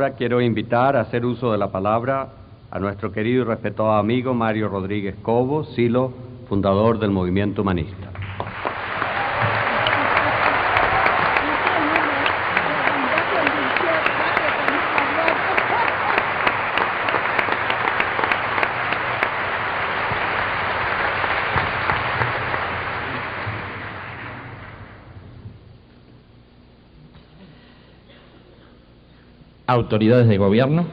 Ahora quiero invitar a hacer uso de la palabra a nuestro querido y respetado amigo Mario Rodríguez Cobo, Silo, fundador del Movimiento Humanista. Autoridades de gobierno,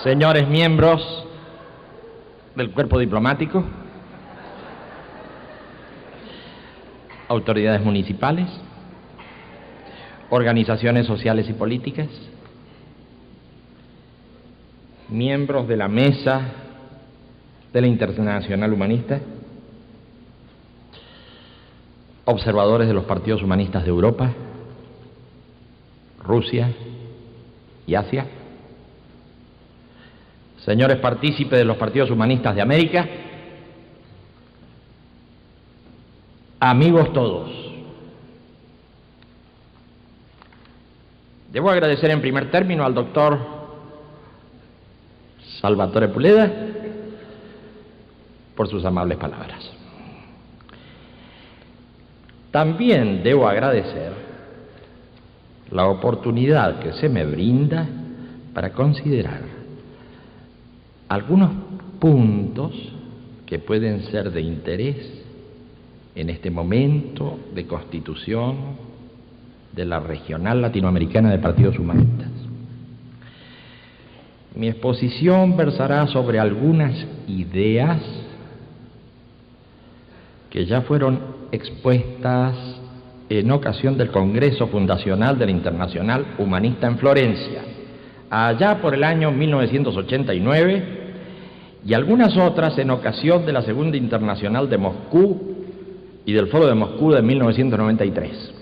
señores miembros del cuerpo diplomático, autoridades municipales, organizaciones sociales y políticas, miembros de la Mesa de la Internacional Humanista, observadores de los partidos humanistas de Europa, Rusia y Asia, señores partícipes de los partidos humanistas de América, amigos todos. Debo agradecer en primer término al doctor Salvatore Puleda por sus amables palabras. También debo agradecer la oportunidad que se me brinda para considerar algunos puntos que pueden ser de interés en este momento de constitución de la Regional Latinoamericana de Partidos Humanistas. Mi exposición versará sobre algunas ideas que ya fueron expuestas en ocasión del Congreso Fundacional de la Internacional Humanista en Florencia, allá por el año 1989, y algunas otras en ocasión de la Segunda Internacional de Moscú y del Foro de Moscú de 1993.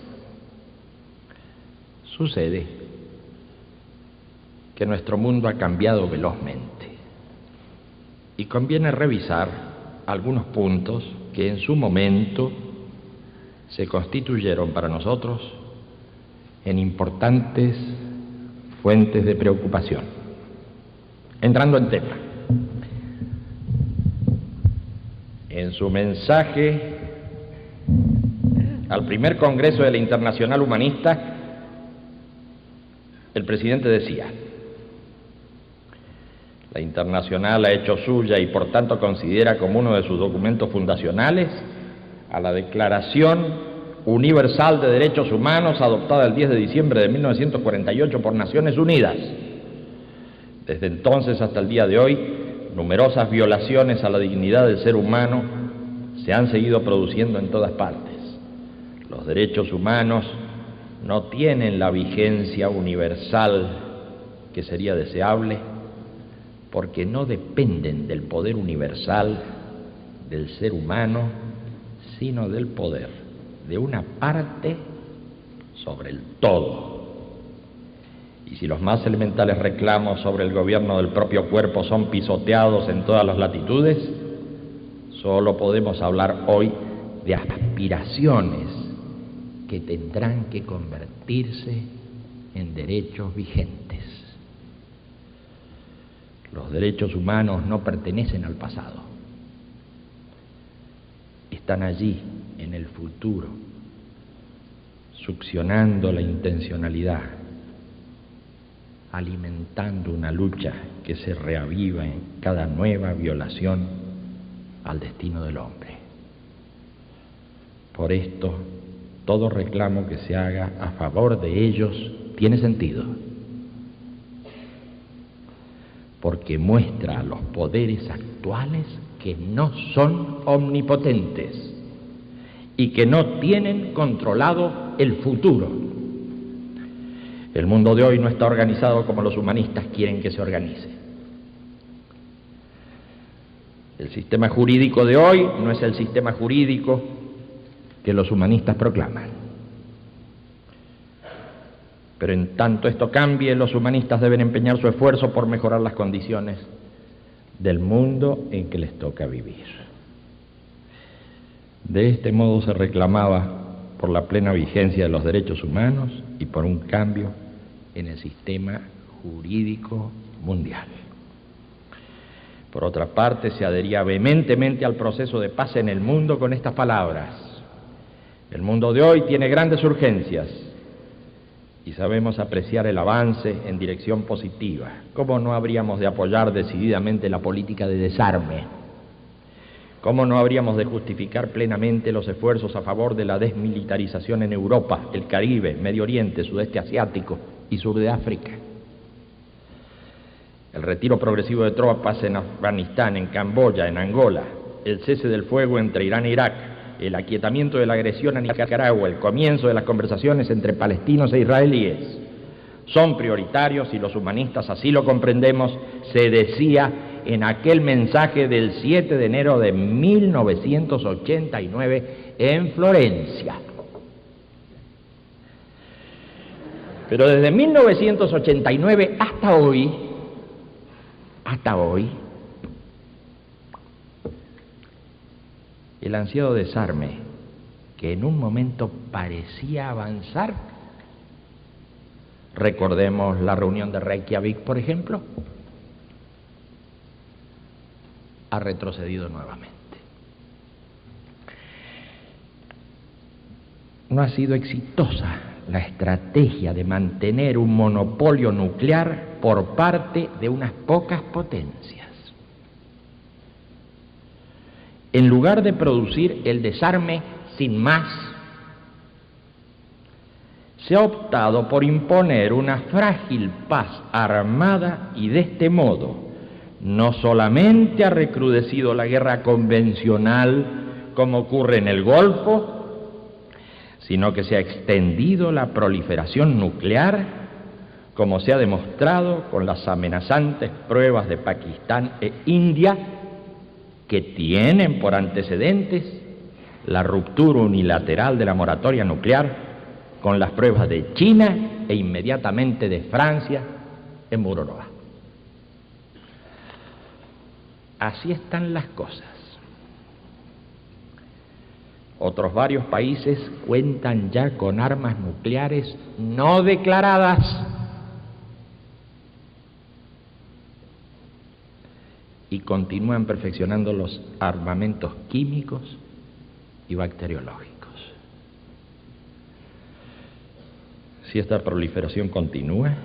Sucede que nuestro mundo ha cambiado velozmente y conviene revisar algunos puntos que en su momento se constituyeron para nosotros en importantes fuentes de preocupación. Entrando en tema, en su mensaje al primer Congreso de la Internacional Humanista, el presidente decía: la Internacional ha hecho suya y por tanto considera como uno de sus documentos fundacionales a la Declaración Universal de Derechos Humanos adoptada el 10 de diciembre de 1948 por Naciones Unidas. Desde entonces hasta el día de hoy, numerosas violaciones a la dignidad del ser humano se han seguido produciendo en todas partes. Los derechos humanos no tienen la vigencia universal que sería deseable porque no dependen del poder universal del ser humano, sino del poder de una parte sobre el todo. Y si los más elementales reclamos sobre el gobierno del propio cuerpo son pisoteados en todas las latitudes, solo podemos hablar hoy de aspiraciones que tendrán que convertirse en derechos vigentes. Los derechos humanos no pertenecen al pasado. Están allí, en el futuro, succionando la intencionalidad, alimentando una lucha que se reaviva en cada nueva violación al destino del hombre. Por esto, todo reclamo que se haga a favor de ellos tiene sentido, porque muestra a los poderes actuales que no son omnipotentes y que no tienen controlado el futuro. El mundo de hoy no está organizado como los humanistas quieren que se organice. El sistema jurídico de hoy no es el sistema jurídico que los humanistas proclaman. Pero en tanto esto cambie, los humanistas deben empeñar su esfuerzo por mejorar las condiciones del mundo en que les toca vivir. De este modo se reclamaba por la plena vigencia de los derechos humanos y por un cambio en el sistema jurídico mundial. Por otra parte, se adhería vehementemente al proceso de paz en el mundo con estas palabras: el mundo de hoy tiene grandes urgencias y sabemos apreciar el avance en dirección positiva. ¿Cómo no habríamos de apoyar decididamente la política de desarme? ¿Cómo no habríamos de justificar plenamente los esfuerzos a favor de la desmilitarización en Europa, el Caribe, Medio Oriente, Sudeste Asiático y Sur de África? El retiro progresivo de tropas en Afganistán, en Camboya, en Angola, el cese del fuego entre Irán e Irak, el aquietamiento de la agresión a Nicaragua, el comienzo de las conversaciones entre palestinos e israelíes, son prioritarios y los humanistas así lo comprendemos, se decía en aquel mensaje del 7 de enero de 1989 en Florencia. Pero desde 1989 hasta hoy, el ansiado desarme, que en un momento parecía avanzar, recordemos la reunión de Reykjavik, por ejemplo, ha retrocedido nuevamente. No ha sido exitosa la estrategia de mantener un monopolio nuclear por parte de unas pocas potencias. En lugar de producir el desarme sin más, se ha optado por imponer una frágil paz armada y de este modo no solamente ha recrudecido la guerra convencional como ocurre en el Golfo, sino que se ha extendido la proliferación nuclear, como se ha demostrado con las amenazantes pruebas de Pakistán e India, que tienen por antecedentes la ruptura unilateral de la moratoria nuclear con las pruebas de China e inmediatamente de Francia en Mururoa. Así están las cosas. Otros varios países cuentan ya con armas nucleares no declaradas y continúan perfeccionando los armamentos químicos y bacteriológicos. Si esta proliferación continúa,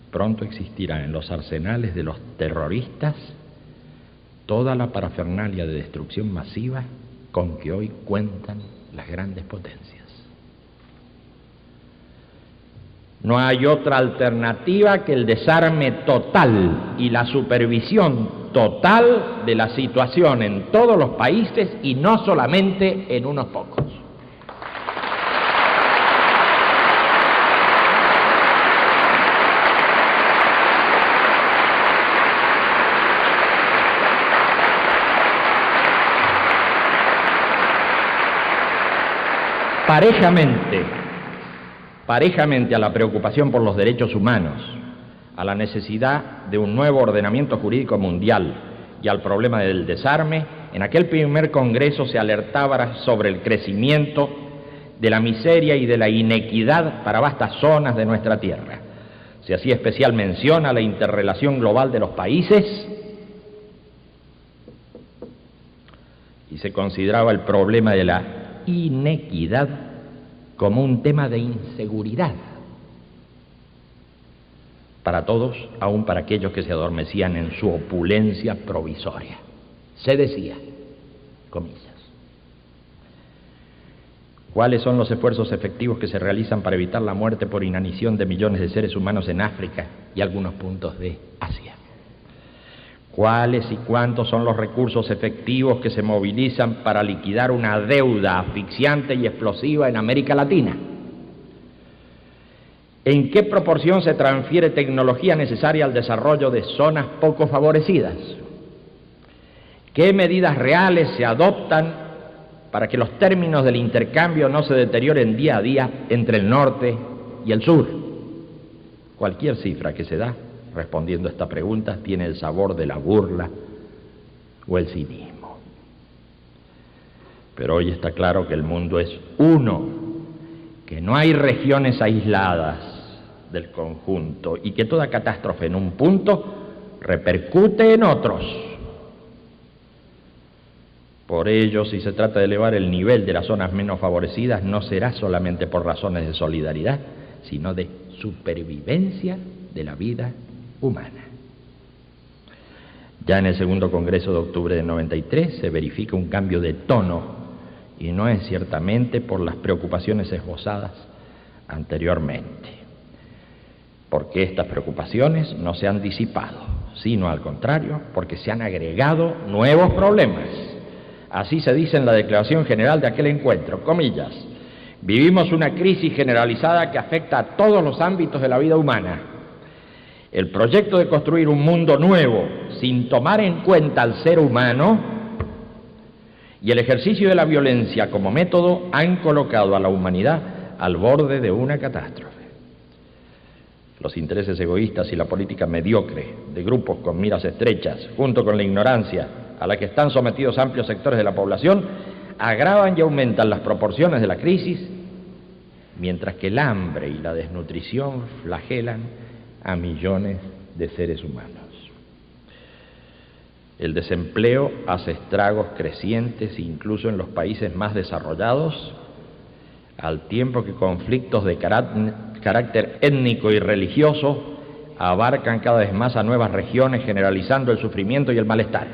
pronto existirá en los arsenales de los terroristas toda la parafernalia de destrucción masiva con que hoy cuentan las grandes potencias. No hay otra alternativa que el desarme total y la supervisión total de la situación en todos los países y no solamente en unos pocos. Parejamente a la preocupación por los derechos humanos, a la necesidad de un nuevo ordenamiento jurídico mundial y al problema del desarme, en aquel primer congreso se alertaba sobre el crecimiento de la miseria y de la inequidad para vastas zonas de nuestra tierra. Se hacía especial mención a la interrelación global de los países y se consideraba el problema de la inequidad como un tema de inseguridad para todos, aun para aquellos que se adormecían en su opulencia provisoria. Se decía, comillas, ¿cuáles son los esfuerzos efectivos que se realizan para evitar la muerte por inanición de millones de seres humanos en África y algunos puntos de Asia? ¿Cuáles y cuántos son los recursos efectivos que se movilizan para liquidar una deuda asfixiante y explosiva en América Latina? ¿En qué proporción se transfiere tecnología necesaria al desarrollo de zonas poco favorecidas? ¿Qué medidas reales se adoptan para que los términos del intercambio no se deterioren día a día entre el norte y el sur? Cualquier cifra que se da respondiendo a esta pregunta tiene el sabor de la burla o el cinismo. Pero hoy está claro que el mundo es uno que no hay regiones aisladas del conjunto y que toda catástrofe en un punto repercute en otros. Por ello, si se trata de elevar el nivel de las zonas menos favorecidas, no será solamente por razones de solidaridad, sino de supervivencia de la vida humana. Ya en el segundo Congreso de octubre del 93 se verifica un cambio de tono, y no es ciertamente por las preocupaciones esbozadas anteriormente, porque estas preocupaciones no se han disipado, sino al contrario, porque se han agregado nuevos problemas. Así se dice en la declaración general de aquel encuentro, comillas: vivimos una crisis generalizada que afecta a todos los ámbitos de la vida humana. El proyecto de construir un mundo nuevo sin tomar en cuenta al ser humano y el ejercicio de la violencia como método han colocado a la humanidad al borde de una catástrofe. Los intereses egoístas y la política mediocre de grupos con miras estrechas, junto con la ignorancia a la que están sometidos amplios sectores de la población, agravan y aumentan las proporciones de la crisis, mientras que el hambre y la desnutrición flagelan a millones de seres humanos. El desempleo hace estragos crecientes incluso en los países más desarrollados, al tiempo que conflictos de carácter étnico y religioso abarcan cada vez más a nuevas regiones, generalizando el sufrimiento y el malestar.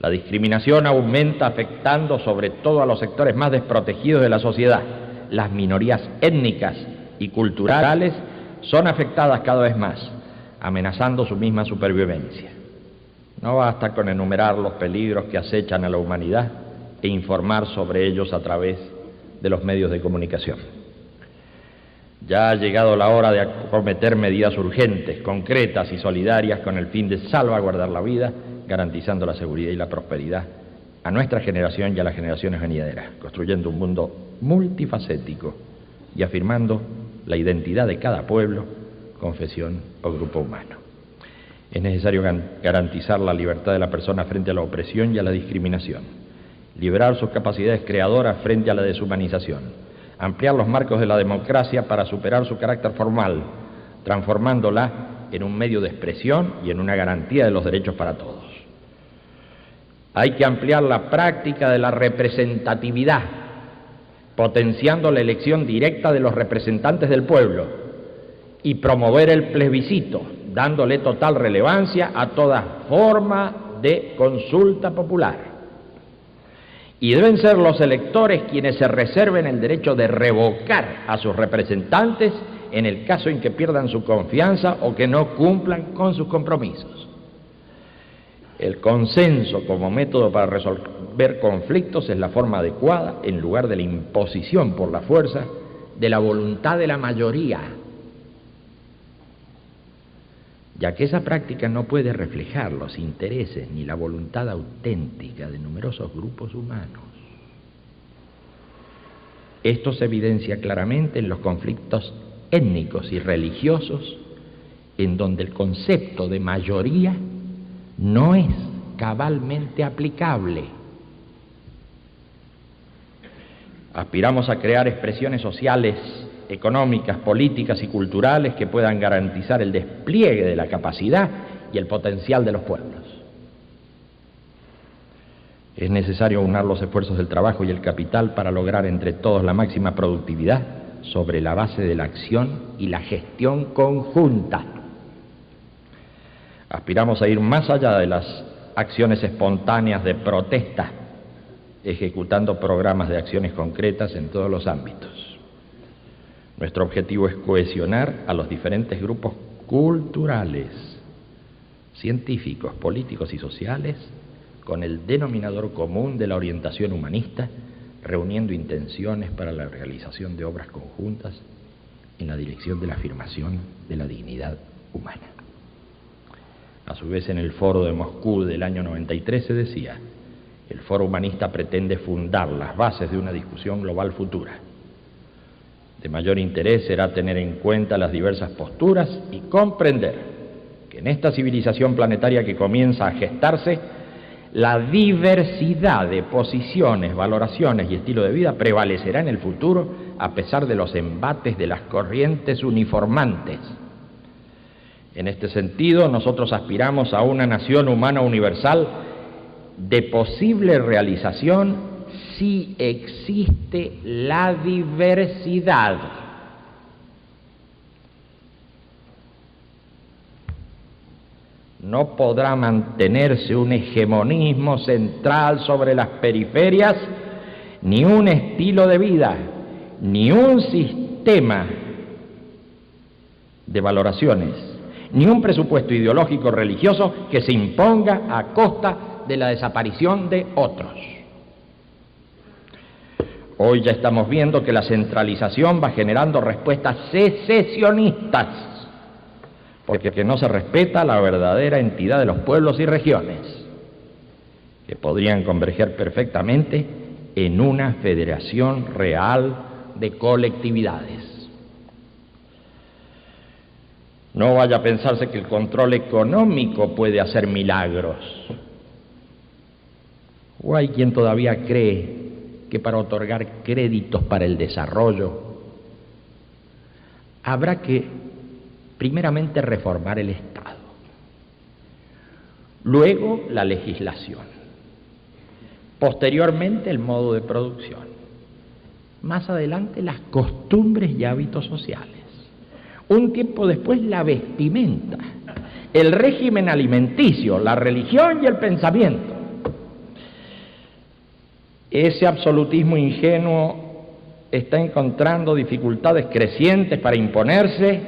La discriminación aumenta, afectando sobre todo a los sectores más desprotegidos de la sociedad. Las minorías étnicas y culturales son afectadas cada vez más, amenazando su misma supervivencia. No basta con enumerar los peligros que acechan a la humanidad e informar sobre ellos a través de los medios de comunicación. Ya ha llegado la hora de acometer medidas urgentes, concretas y solidarias con el fin de salvaguardar la vida, garantizando la seguridad y la prosperidad a nuestra generación y a las generaciones venideras, construyendo un mundo multifacético y afirmando la identidad de cada pueblo, confesión o grupo humano. Es necesario garantizar la libertad de la persona frente a la opresión y a la discriminación, liberar sus capacidades creadoras frente a la deshumanización, ampliar los marcos de la democracia para superar su carácter formal, transformándola en un medio de expresión y en una garantía de los derechos para todos. Hay que ampliar la práctica de la representatividad, potenciando la elección directa de los representantes del pueblo, y promover el plebiscito, dándole total relevancia a toda forma de consulta popular. Y deben ser los electores quienes se reserven el derecho de revocar a sus representantes en el caso en que pierdan su confianza o que no cumplan con sus compromisos. El consenso como método para resolver conflictos es la forma adecuada en lugar de la imposición por la fuerza de la voluntad de la mayoría, ya que esa práctica no puede reflejar los intereses ni la voluntad auténtica de numerosos grupos humanos. Esto se evidencia claramente en los conflictos étnicos y religiosos, en donde el concepto de mayoría no es cabalmente aplicable. Aspiramos a crear expresiones sociales, económicas, políticas y culturales que puedan garantizar el despliegue de la capacidad y el potencial de los pueblos. Es necesario aunar los esfuerzos del trabajo y el capital para lograr entre todos la máxima productividad sobre la base de la acción y la gestión conjunta. Aspiramos a ir más allá de las acciones espontáneas de protesta, ejecutando programas de acciones concretas en todos los ámbitos. Nuestro objetivo es cohesionar a los diferentes grupos culturales, científicos, políticos y sociales con el denominador común de la orientación humanista, reuniendo intenciones para la realización de obras conjuntas en la dirección de la afirmación de la dignidad humana. A su vez, en el Foro de Moscú del año 93 se decía: el Foro Humanista pretende fundar las bases de una discusión global futura. De mayor interés será tener en cuenta las diversas posturas y comprender que en esta civilización planetaria que comienza a gestarse, la diversidad de posiciones, valoraciones y estilo de vida prevalecerá en el futuro a pesar de los embates de las corrientes uniformantes. En este sentido, nosotros aspiramos a una nación humana universal de posible realización si existe la diversidad. No podrá mantenerse un hegemonismo central sobre las periferias, ni un estilo de vida, ni un sistema de valoraciones, ni un presupuesto ideológico religioso que se imponga a costa de la desaparición de otros. Hoy ya estamos viendo que la centralización va generando respuestas secesionistas, porque no se respeta la verdadera entidad de los pueblos y regiones, que podrían converger perfectamente en una federación real de colectividades. No vaya a pensarse que el control económico puede hacer milagros. O hay quien todavía cree que para otorgar créditos para el desarrollo habrá que primeramente reformar el Estado, luego la legislación, posteriormente el modo de producción, más adelante las costumbres y hábitos sociales, un tiempo después la vestimenta, el régimen alimenticio, la religión y el pensamiento. Ese absolutismo ingenuo está encontrando dificultades crecientes para imponerse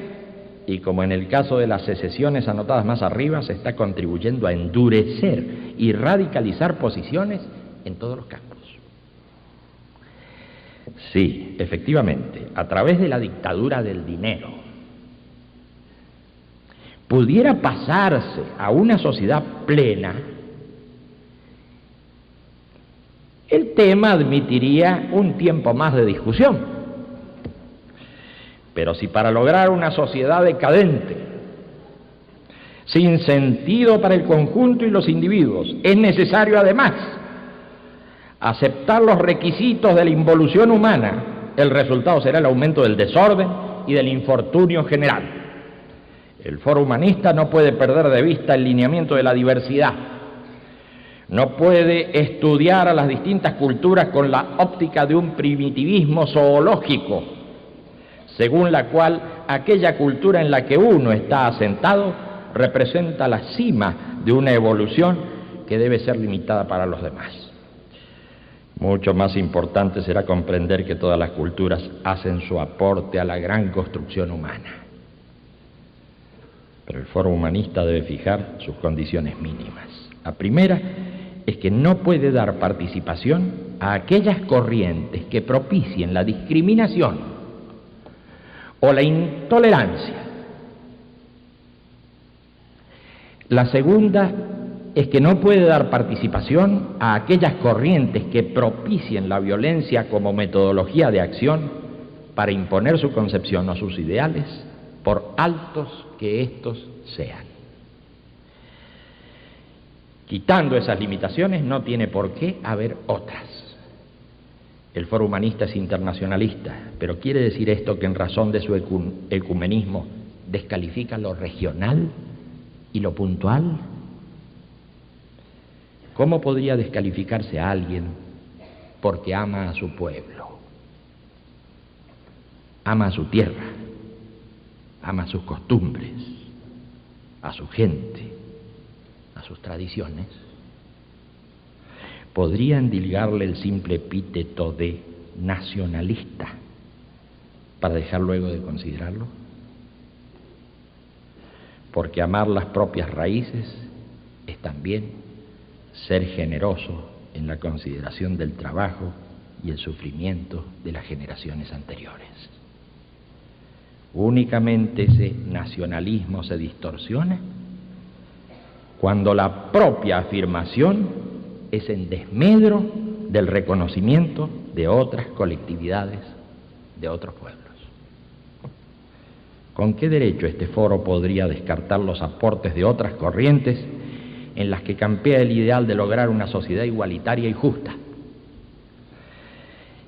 y, como en el caso de las secesiones anotadas más arriba, se está contribuyendo a endurecer y radicalizar posiciones en todos los campos. Sí, efectivamente, a través de la dictadura del dinero, pudiera pasarse a una sociedad plena, el tema admitiría un tiempo más de discusión. Pero si para lograr una sociedad decadente, sin sentido para el conjunto y los individuos, es necesario además aceptar los requisitos de la involución humana, el resultado será el aumento del desorden y del infortunio general. El Foro Humanista no puede perder de vista el lineamiento de la diversidad. No puede estudiar a las distintas culturas con la óptica de un primitivismo zoológico, según la cual aquella cultura en la que uno está asentado representa la cima de una evolución que debe ser limitada para los demás. Mucho más importante será comprender que todas las culturas hacen su aporte a la gran construcción humana. Pero el Foro Humanista debe fijar sus condiciones mínimas. La primera es que no puede dar participación a aquellas corrientes que propicien la discriminación o la intolerancia. La segunda es que no puede dar participación a aquellas corrientes que propicien la violencia como metodología de acción para imponer su concepción o sus ideales, por altos que éstos sean. Quitando esas limitaciones no tiene por qué haber otras. El Foro Humanista es internacionalista, pero ¿quiere decir esto que en razón de su ecumenismo descalifica lo regional y lo puntual? ¿Cómo podría descalificarse a alguien porque ama a su pueblo, ama a su tierra, ama a sus costumbres, a su gente, a sus tradiciones? ¿Podría endilgarle el simple epíteto de nacionalista para dejar luego de considerarlo? Porque amar las propias raíces es también ser generoso en la consideración del trabajo y el sufrimiento de las generaciones anteriores. Únicamente ese nacionalismo se distorsiona cuando la propia afirmación es en desmedro del reconocimiento de otras colectividades, de otros pueblos. ¿Con qué derecho este foro podría descartar los aportes de otras corrientes en las que campea el ideal de lograr una sociedad igualitaria y justa.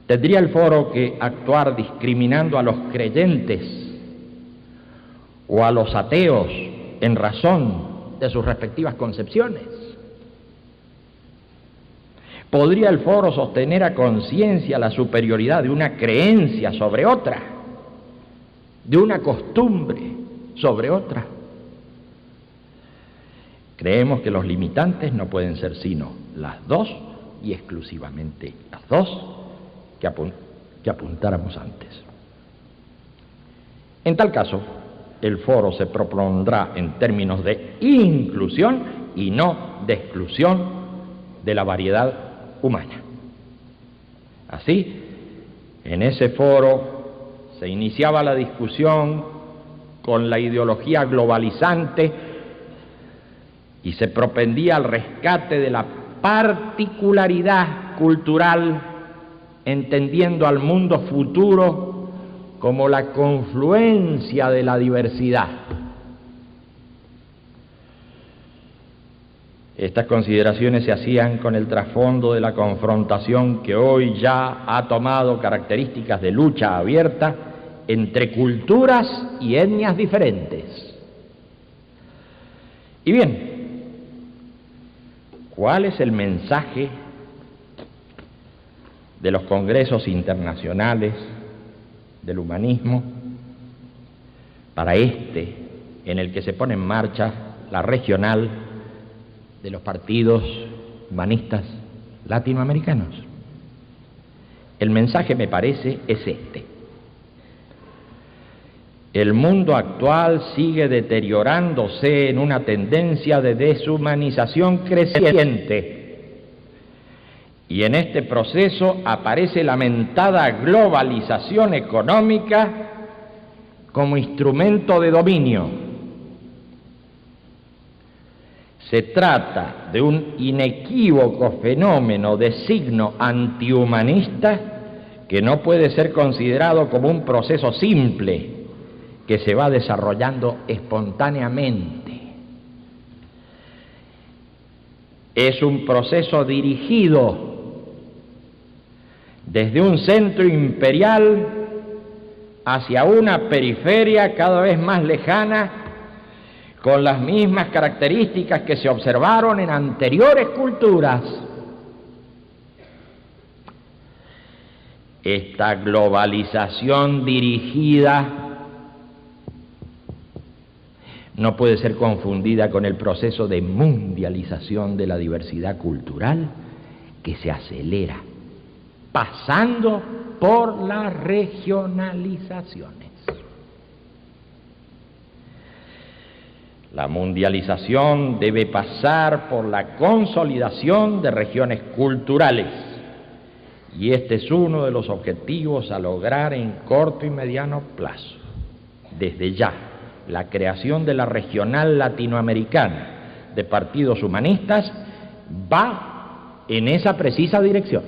¿Tendría el foro que actuar discriminando a los creyentes o a los ateos en razón de sus respectivas concepciones? ¿Podría el foro sostener a conciencia la superioridad de una creencia sobre otra, de una costumbre sobre otra? Creemos que los limitantes no pueden ser sino las dos y exclusivamente las dos que apuntáramos antes. En tal caso, el foro se propondrá en términos de inclusión y no de exclusión de la variedad humana. Así, en ese foro se iniciaba la discusión con la ideología globalizante y se propendía al rescate de la particularidad cultural, entendiendo al mundo futuro como la confluencia de la diversidad. Estas consideraciones se hacían con el trasfondo de la confrontación que hoy ya ha tomado características de lucha abierta entre culturas y etnias diferentes. Y bien, ¿cuál es el mensaje de los congresos internacionales del humanismo para en el que se pone en marcha la regional de los partidos humanistas latinoamericanos? El mensaje, me parece, es este: el mundo actual sigue deteriorándose en una tendencia de deshumanización creciente, y en este proceso aparece la mentada globalización económica como instrumento de dominio. Se trata de un inequívoco fenómeno de signo antihumanista que no puede ser considerado como un proceso simple que se va desarrollando espontáneamente. Es un proceso dirigido desde un centro imperial hacia una periferia cada vez más lejana, con las mismas características que se observaron en anteriores culturas. Esta globalización dirigida no puede ser confundida con el proceso de mundialización de la diversidad cultural que se acelera, pasando por las regionalizaciones. La mundialización debe pasar por la consolidación de regiones culturales, y este es uno de los objetivos a lograr en corto y mediano plazo. Desde ya, la creación de la regional latinoamericana de partidos humanistas va en esa precisa dirección.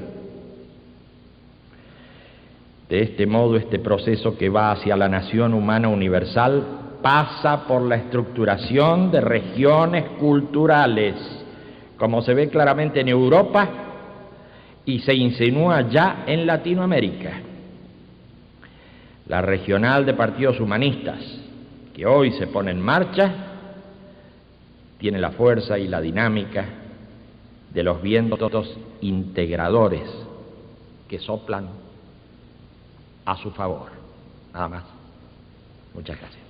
De este modo, este proceso que va hacia la nación humana universal pasa por la estructuración de regiones culturales, como se ve claramente en Europa y se insinúa ya en Latinoamérica. La regional de partidos humanistas, que hoy se pone en marcha, tiene la fuerza y la dinámica de los vientos integradores que soplan a su favor. Nada más. Muchas gracias.